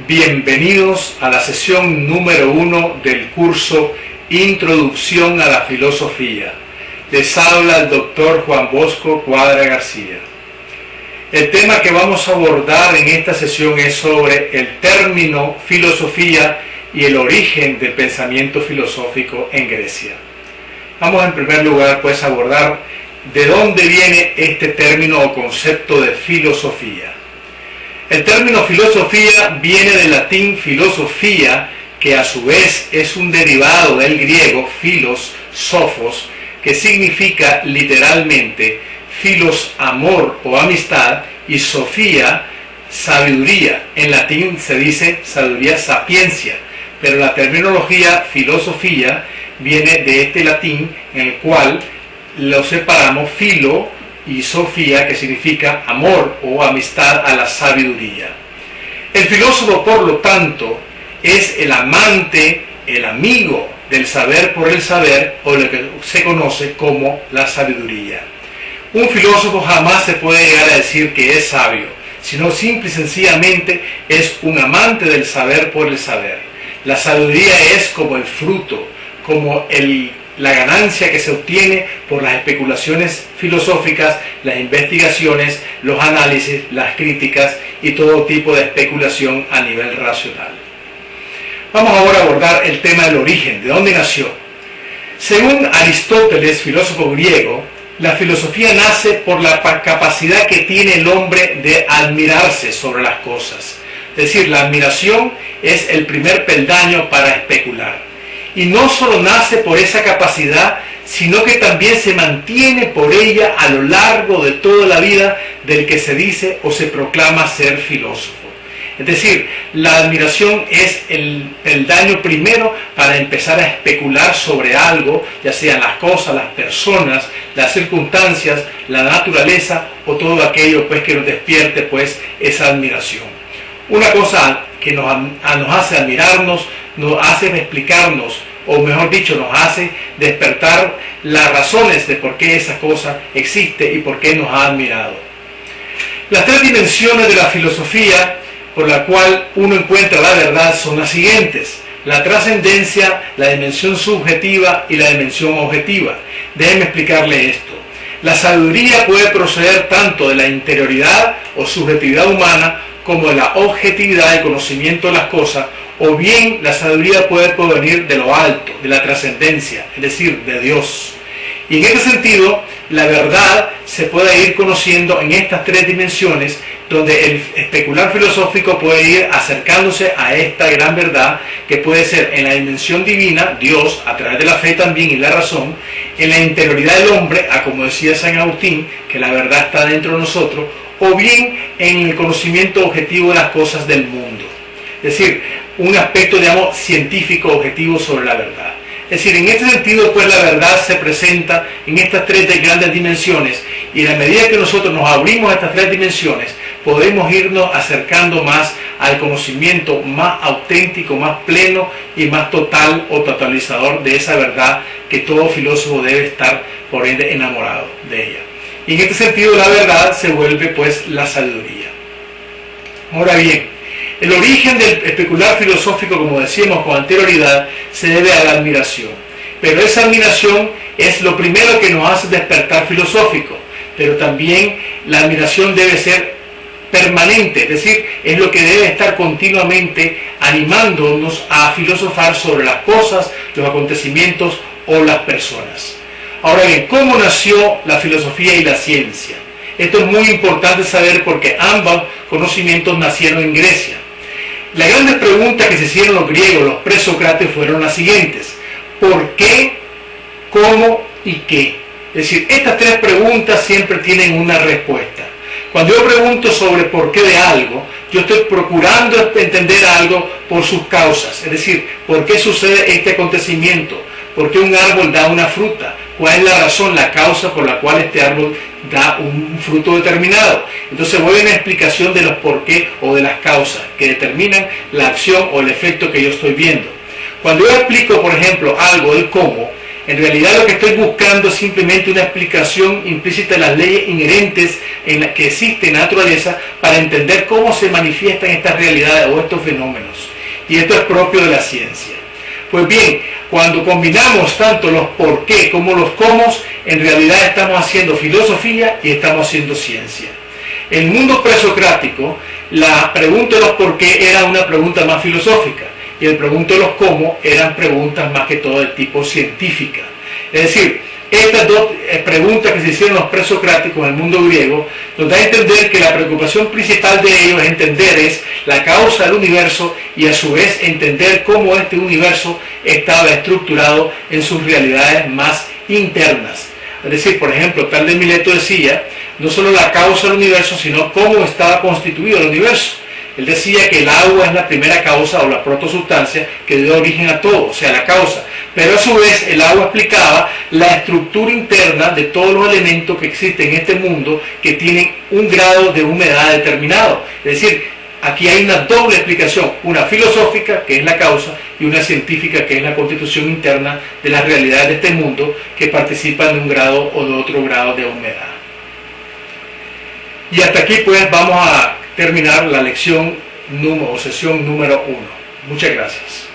Bienvenidos a la sesión número 1 del curso Introducción a la Filosofía. Les habla el doctor Juan Bosco Cuadra García. El tema que vamos a abordar en esta sesión es sobre el término filosofía y el origen del pensamiento filosófico en Grecia. Vamos en primer lugar pues a abordar de dónde viene este término o concepto de filosofía. El término filosofía viene del latín filosofía, que a su vez es un derivado del griego philos, sophos, que significa literalmente philos, amor o amistad, y sofía, sabiduría. En latín se dice sabiduría, sapiencia, pero la terminología filosofía viene de este latín, en el cual lo separamos filo y sofía, que significa amor o amistad a la sabiduría. El filósofo, por lo tanto, es el amante, el amigo del saber por el saber, o lo que se conoce como la sabiduría. Un filósofo jamás se puede llegar a decir que es sabio, sino simple y sencillamente es un amante del saber por el saber. La sabiduría es como el fruto, como la ganancia que se obtiene por las especulaciones filosóficas, las investigaciones, los análisis, las críticas y todo tipo de especulación a nivel racional. Vamos ahora a abordar el tema del origen, de dónde nació. Según Aristóteles, filósofo griego, la filosofía nace por la capacidad que tiene el hombre de admirarse sobre las cosas. Es decir, la admiración es el primer peldaño para especular. Y no solo nace por esa capacidad, sino que también se mantiene por ella a lo largo de toda la vida del que se dice o se proclama ser filósofo. Es decir, la admiración es el peldaño primero para empezar a especular sobre algo, ya sean las cosas, las personas, las circunstancias, la naturaleza o todo aquello pues que nos despierte pues esa admiración. Una cosa que nos hace admirarnos, nos hace explicarnos, o mejor dicho, nos hace despertar las razones de por qué esa cosa existe y por qué nos ha admirado. Las tres dimensiones de la filosofía por la cual uno encuentra la verdad son las siguientes: la trascendencia, la dimensión subjetiva y la dimensión objetiva. Déjenme explicarle esto. La sabiduría puede proceder tanto de la interioridad o subjetividad humana como de la objetividad y conocimiento de las cosas, o bien la sabiduría puede provenir de lo alto, de la trascendencia, es decir, de Dios. Y en este sentido, la verdad se puede ir conociendo en estas tres dimensiones, donde el especular filosófico puede ir acercándose a esta gran verdad, que puede ser en la dimensión divina, Dios, a través de la fe también y la razón, en la interioridad del hombre, como decía San Agustín, que la verdad está dentro de nosotros, o bien en el conocimiento objetivo de las cosas del mundo. Es decir, un aspecto, digamos, científico objetivo sobre la verdad. Es decir, en este sentido, pues la verdad se presenta en estas tres grandes dimensiones, y a medida que nosotros nos abrimos a estas tres dimensiones, podemos irnos acercando más al conocimiento más auténtico, más pleno y más total o totalizador de esa verdad que todo filósofo debe estar, por ende, enamorado de ella. Y en este sentido, la verdad se vuelve, pues, la sabiduría. Ahora bien, el origen del especular filosófico, como decíamos con anterioridad, se debe a la admiración. Pero esa admiración es lo primero que nos hace despertar filosófico. Pero también la admiración debe ser permanente, es decir, es lo que debe estar continuamente animándonos a filosofar sobre las cosas, los acontecimientos o las personas. Ahora bien, ¿cómo nació la filosofía y la ciencia? Esto es muy importante saber porque ambos conocimientos nacieron en Grecia. Las grandes preguntas que se hicieron los griegos, los presócratas, fueron las siguientes: ¿por qué? ¿Cómo? ¿Y qué? Es decir, estas tres preguntas siempre tienen una respuesta. Cuando yo pregunto sobre por qué de algo, yo estoy procurando entender algo por sus causas. Es decir, ¿por qué sucede este acontecimiento? ¿Por qué un árbol da una fruta? ¿Cuál es la razón, la causa por la cual este árbol da un fruto determinado? Entonces voy a una explicación de los por qué o de las causas que determinan la acción o el efecto que yo estoy viendo. Cuando yo explico, por ejemplo, algo del cómo, En realidad lo que estoy buscando es simplemente una explicación implícita de las leyes inherentes en las que existe en la naturaleza para entender cómo se manifiestan estas realidades o estos fenómenos. Y esto es propio de la ciencia. Pues bien, cuando combinamos tanto los por qué como los cómo, en realidad estamos haciendo filosofía y estamos haciendo ciencia. En el mundo presocrático, la pregunta de los por qué era una pregunta más filosófica y el pregunta de los cómo eran preguntas más que todo de tipo científica. Es decir, estas dos preguntas que se hicieron los presocráticos en el mundo griego nos da a entender que la preocupación principal de ellos es la causa del universo y a su vez entender cómo este universo estaba estructurado en sus realidades más internas. Es decir, por ejemplo, Tal de Mileto decía no solo la causa del universo, sino cómo estaba constituido el universo. Él decía que el agua es la primera causa o la protosustancia que dio origen a todo, o sea, la causa. Pero a su vez el agua explicaba la estructura interna de todos los elementos que existen en este mundo que tienen un grado de humedad determinado. Es decir, aquí hay una doble explicación, una filosófica, que es la causa, y una científica, que es la constitución interna de las realidades de este mundo que participan de un grado o de otro grado de humedad. Y hasta aquí pues vamos a terminar la lección o sesión número 1. Muchas gracias.